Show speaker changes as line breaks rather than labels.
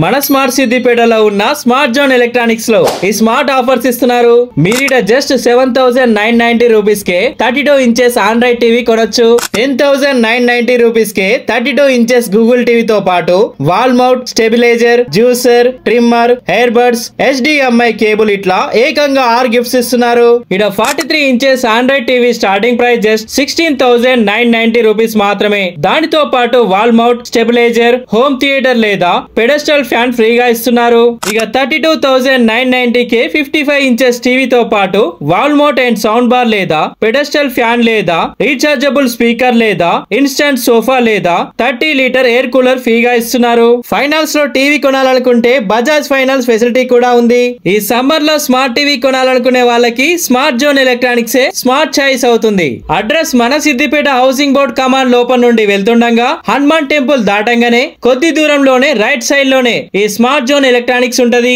మన స్మార్ట్ సిద్దిపేటలో ఉన్న స్మార్ట్ జోన్ ఎలక్ట్రానిక్స్ లో ఈ స్మార్ట్ ఆఫర్స్ ఇస్తున్నారు. మీరిట జస్ట్ 7,990 రూపీస్ కే 32 ఇంచెస్ ఆండ్రాయిడ్ టీవీ కొనొచ్చు. 10,990 రూపీస్ కే 32 ఇంచెస్ గూగుల్ టీవీతో పాటు wall mount, stabiliser, juicer, trimmer, air buds, HDMI cable ఇట్లా ఏకంగా 6 గిఫ్ట్స్ ఇస్తున్నారు. ఇడ 43 inches Android TV starting price just 16,990 rupees మాత్రమే. దానితో పాటు wall mount, stabiliser, home theatre లేదా పెడెస్టల్ ఫ్యాన్ ఫ్రీగా ఇస్తున్నారు. ఇక 32,990 కే 55 ఇంచెస్ టీవీతో పాటు wall mount and sound bar లేదా పెడెస్టల్ ఫ్యాన్ లేదా రీచార్జబుల్ స్పీకర్ లేదా ఇన్స్టంట్ సోఫా లేదా 30 లీటర్ ఎయిర్ కూలర్ ఫ్రీగా ఇస్తున్నారు. ఫైనాన్స్ లో టీవీ కొనాలనుకుంటే బజాజ్ ఫైనాన్స్ ఫెసిలిటీ కూడా ఉంది. ఈ సమ్మర్ లో స్మార్ట్ టీవీ కొనాలనుకునే వాళ్ళకి smart zone electronics smart choice అవుతుంది. అడ్రస్ మన సిద్దిపేట హౌసింగ్ బోర్డ్ కమాండ్ లోపల నుండి వెళ్తుండగా హనుమాన్ టెంపుల్ దాటంగానే కొద్ది దూరంలోనే రైట్ సైడ్ లోనే ఈ స్మార్ట్ జోన్ ఎలక్ట్రానిక్స్ ఉంటది.